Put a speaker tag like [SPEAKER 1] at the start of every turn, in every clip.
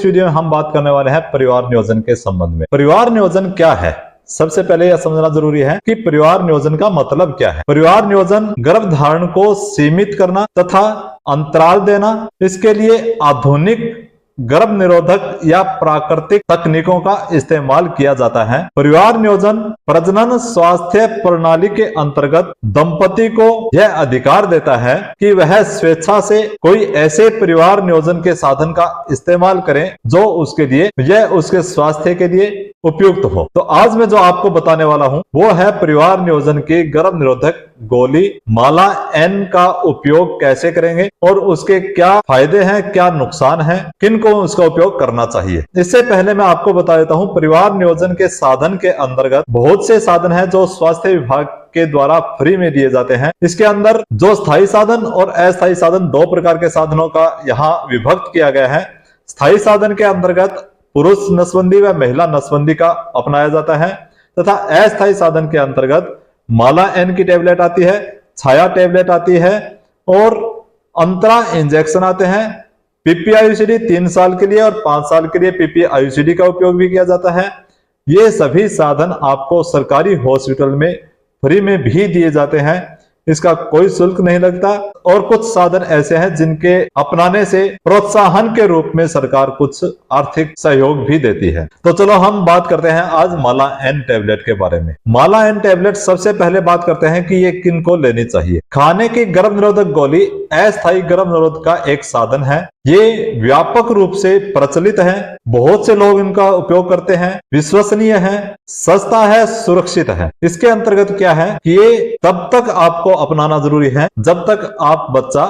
[SPEAKER 1] इस वीडियो में हम बात करने वाले हैं परिवार नियोजन के संबंध में। परिवार नियोजन क्या है? सबसे पहले यह समझना जरूरी है कि परिवार नियोजन का मतलब क्या है। परिवार नियोजन गर्भधारण को सीमित करना तथा अंतराल देना, इसके लिए आधुनिक गर्भ निरोधक या प्राकृतिक तकनीकों का इस्तेमाल किया जाता है। परिवार नियोजन प्रजनन स्वास्थ्य प्रणाली के अंतर्गत दंपति को यह अधिकार देता है कि वह स्वेच्छा से कोई ऐसे परिवार नियोजन के साधन का इस्तेमाल करें जो उसके लिए यह उसके स्वास्थ्य के लिए उपयुक्त हो। तो आज मैं जो आपको बताने वाला हूं वो है परिवार नियोजन की गर्भ निरोधक गोली माला एन का उपयोग कैसे करेंगे और उसके क्या फायदे हैं, क्या नुकसान है, किन को उसका उपयोग करना चाहिए। इससे पहले मैं आपको बता देता हूं, परिवार नियोजन के साधन के अंतर्गत बहुत से साधन हैं जो स्वास्थ्य विभाग के द्वारा फ्री में दिए जाते हैं। इसके अंदर जो स्थायी साधन और अस्थायी साधन, दो प्रकार के साधनों का यहाँ विभक्त किया गया है। स्थायी साधन के अंतर्गत पुरुष नसबंदी व महिला नसबंदी का अपनाया जाता है तथा अस्थायी साधन के अंतर्गत माला एन की टेबलेट आती है, छाया टेबलेट आती है और अंतरा इंजेक्शन आते हैं। पीपीआईसीडी 3 साल के लिए और 5 साल के लिए पीपीआईसीडी का उपयोग भी किया जाता है। ये सभी साधन आपको सरकारी हॉस्पिटल में फ्री में भी दिए जाते हैं, इसका कोई शुल्क नहीं लगता। और कुछ साधन ऐसे हैं जिनके अपनाने से प्रोत्साहन के रूप में सरकार कुछ आर्थिक सहयोग भी देती है। तो चलो हम बात करते हैं आज माला एन टेबलेट के बारे में। माला एन टेबलेट सबसे पहले बात करते हैं कि ये किन को लेनी चाहिए। खाने की गर्भ निरोधक गोली अस्थायी गर्भ निरोध का एक साधन है। ये व्यापक रूप से प्रचलित है, बहुत से लोग इनका उपयोग करते हैं, विश्वसनीय है, सस्ता है, सुरक्षित है। इसके अंतर्गत क्या है कि ये तब तक आपको अपनाना जरूरी है जब तक आप बच्चा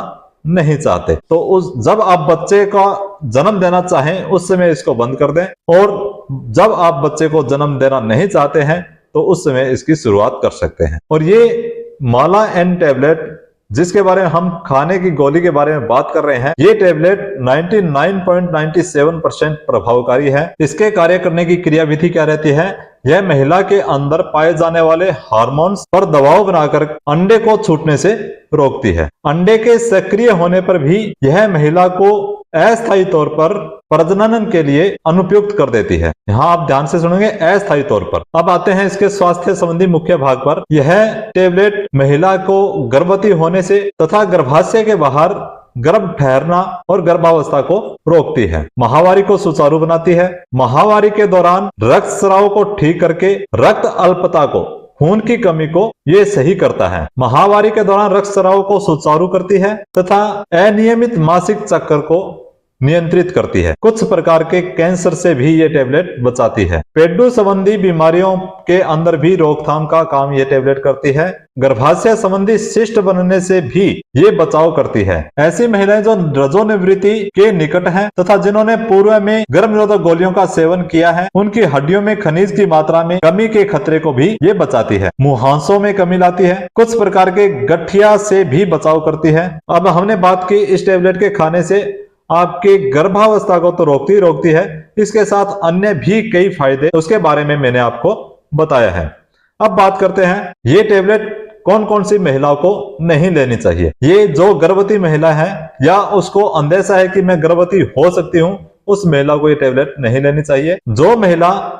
[SPEAKER 1] नहीं चाहते। तो जब आप बच्चे का जन्म देना चाहें उस समय इसको बंद कर दें, और जब आप बच्चे को जन्म देना नहीं चाहते हैं तो उस समय इसकी शुरुआत कर सकते हैं। और ये माला एन टेबलेट जिसके बारे में हम खाने की गोली के बारे में बात कर रहे हैं, ये टेबलेट 99.97% प्रभावकारी है। इसके कार्य करने की क्रियाविधि क्या रहती है? यह महिला के अंदर पाए जाने वाले हार्मोन्स पर दबाव बनाकर अंडे को छूटने से रोकती है। अंडे के सक्रिय होने पर भी यह महिला को अस्थायी तौर पर प्रजनन के लिए अनुपयुक्त कर देती है। यहाँ आप ध्यान से सुनेंगे, अस्थायी तौर पर। अब आते हैं इसके स्वास्थ्य संबंधी मुख्य भाग पर। यह टेबलेट महिला को गर्भवती होने से तथा गर्भाशय के बाहर गर्भ ठहरना और गर्भावस्था को रोकती है। माहवारी को सुचारू बनाती है। माहवारी के दौरान रक्त स्राव को ठीक करके रक्त अल्पता को, खून की कमी को ये सही करता है। माहवारी के दौरान रक्त स्राव को सुचारू करती है तथा अनियमित मासिक चक्र को नियंत्रित करती है। कुछ प्रकार के कैंसर से भी ये टेबलेट बचाती है। पेट संबंधी बीमारियों के अंदर भी रोकथाम का काम ये टेबलेट करती है। गर्भाशय संबंधी शिष्ट बनने से भी ये बचाव करती है। ऐसी महिलाएं जो रजोनिवृत्ति के निकट हैं तथा जिन्होंने पूर्व में गर्भ निरोधक गोलियों का सेवन किया है, उनकी हड्डियों में खनिज की मात्रा में कमी के खतरे को भी ये बचाती है। मुहांसों में कमी लाती है। कुछ प्रकार के गठिया से भी बचाव करती है। अब हमने बात की इस टेबलेट के खाने से आपके गर्भावस्था को तो रोकती है, इसके साथ अन्य भी कई फायदे उसके बारे में मैंने आपको बताया है। अब बात करते हैं ये टेबलेट कौन कौन सी महिलाओं को नहीं लेनी चाहिए। ये जो गर्भवती महिला है या उसको अंदेशा है कि मैं गर्भवती हो सकती हूं, उस महिला को ये टेबलेट नहीं लेनी चाहिए। जो महिला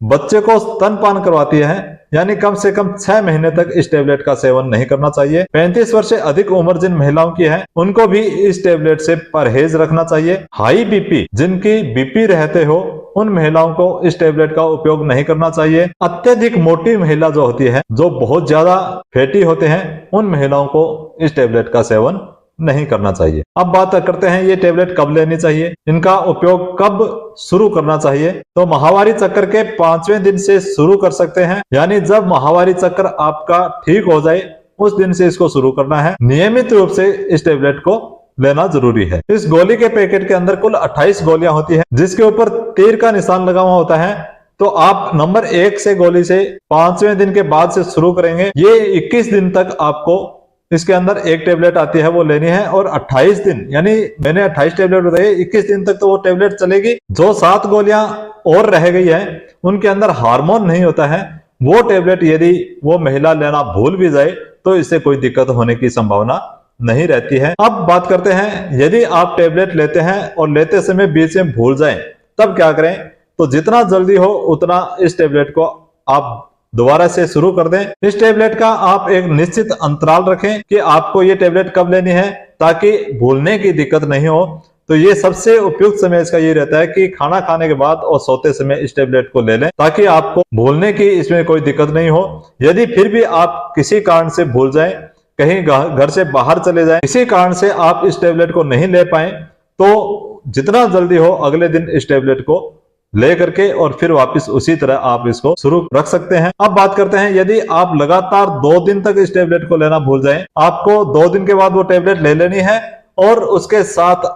[SPEAKER 1] बच्चे को स्तनपान करवाती है, यानी कम से कम 6 महीने तक इस टेबलेट का सेवन नहीं करना चाहिए। 35 वर्ष से अधिक उम्र जिन महिलाओं की है, उनको भी इस टेबलेट से परहेज रखना चाहिए। हाई बीपी, जिनकी बीपी रहते हो, उन महिलाओं को इस टेबलेट का उपयोग नहीं करना चाहिए। अत्यधिक मोटी महिला जो होती है, जो बहुत ज्यादा फैटी होते हैं, उन महिलाओं को इस टेबलेट का सेवन नहीं करना चाहिए। अब बात करते हैं ये टेबलेट कब लेनी चाहिए, इनका उपयोग कब शुरू करना चाहिए। तो माहवारी चक्र के 5वें दिन से शुरू कर सकते हैं, यानी जब माहवारी चक्र आपका ठीक हो जाए उस दिन से इसको शुरू करना है। नियमित रूप से इस टेबलेट को लेना जरूरी है। इस गोली के पैकेट के अंदर कुल 28 गोलियां होती हैं, जिसके ऊपर तीर का निशान लगा हुआ होता है। तो आप नंबर 1 से गोली से 5वें दिन के बाद से शुरू करेंगे। ये 21 दिन तक आपको इसके अंदर एक टेबलेट आती है वो लेनी है, और 28 दिन, यानी मैंने 28 टेबलेट बताई, 21 दिन तक तो वो टेबलेट चलेगी। जो 7 गोलियां और रह गई है उनके अंदर हार्मोन नहीं होता है, वो टेबलेट यदि वो महिला लेना भूल भी जाए तो इससे कोई दिक्कत होने की संभावना नहीं रहती है। अब बात करते हैं, यदि आप टेबलेट लेते हैं और लेते समय बीच में भूल जाएं, तब क्या करें? तो जितना जल्दी हो उतना इस टेबलेट को आप दोबारा से शुरू कर दें। इस टेबलेट का आप एक निश्चित अंतराल रखें कि आपको ये टेबलेट कब लेनी है, ताकि भूलने की दिक्कत नहीं हो। तो ये सबसे उपयुक्त समय इसका ये रहता है कि खाना खाने के बाद और सोते समय इस टेबलेट को ले लें, ताकि आपको भूलने की इसमें कोई दिक्कत नहीं हो। यदि फिर भी आप किसी कारण से भूल जाएं, कहीं घर से बाहर चले जाएं, इसी कारण से आप इस टेबलेट को नहीं ले पाए, तो जितना जल्दी हो अगले दिन इस टेबलेट को ले करके और फिर वापस उसी तरह आप इसको शुरू रख सकते हैं। अब बात करते हैं, यदि आप लगातार 2 दिन तक इस टेबलेट को लेना भूल जाएं, आपको 2 दिन के बाद वो टेबलेट ले लेनी है और उसके साथ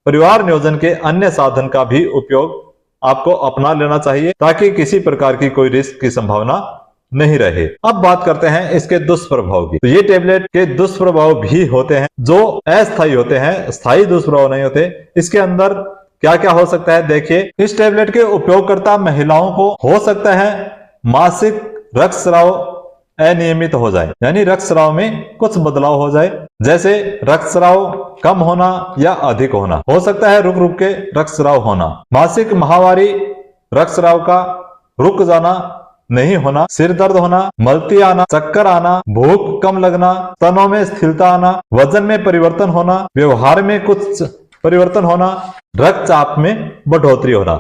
[SPEAKER 1] परिवार नियोजन के अन्य साधन का भी उपयोग आपको अपना लेना चाहिए, ताकि किसी प्रकार की कोई रिस्क की संभावना नहीं रहे। अब बात करते हैं इसके दुष्प्रभाव की। तो ये टेबलेट के दुष्प्रभाव भी होते हैं जो अस्थायी होते हैं, स्थायी दुष्प्रभाव नहीं होते। इसके अंदर क्या क्या हो सकता है, देखिए। इस टेबलेट के उपयोगकर्ता महिलाओं को हो सकता है मासिक रक्तस्राव अनियमित हो जाए, यानी रक्तस्राव में कुछ बदलाव हो जाए, जैसे रक्तस्राव कम होना या अधिक होना। हो सकता है रुक रुक के रक्तस्राव होना, मासिक माहवारी रक्तस्राव का रुक जाना, नहीं होना, सिर दर्द होना, मलती आना, चक्कर आना, भूख कम लगना, स्तनों में स्थिरता आना, वजन में परिवर्तन होना, व्यवहार में कुछ परिवर्तन होना, रक्तचाप में बढ़ोतरी होना।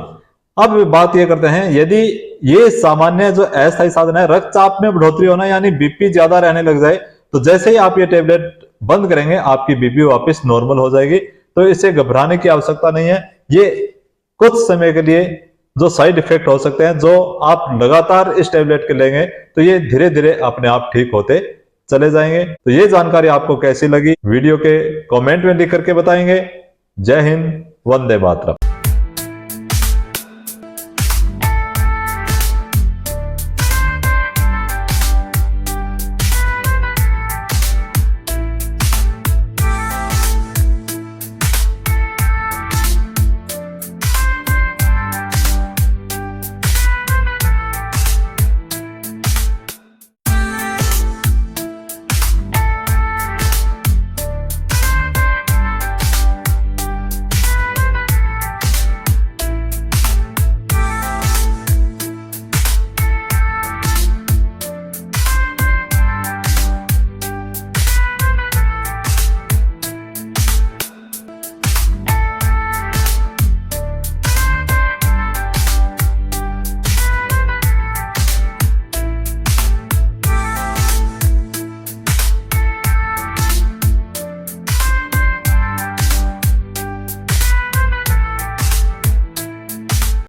[SPEAKER 1] अब बात ये करते हैं, यदि ये सामान्य जो अस्थायी साधन है, रक्तचाप में बढ़ोतरी होना यानी बीपी ज्यादा रहने लग जाए, तो जैसे ही आप ये टेबलेट बंद करेंगे आपकी बीपी वापस नॉर्मल हो जाएगी। तो इससे घबराने की आवश्यकता नहीं है। ये कुछ समय के लिए जो साइड इफेक्ट हो सकते हैं, जो आप लगातार इस टेबलेट के लेंगे तो ये धीरे धीरे अपने आप ठीक होते चले जाएंगे। तो ये जानकारी आपको कैसी लगी, वीडियो के कमेंट में लिख करके बताएंगे। जय हिंद, वंदे मातरम।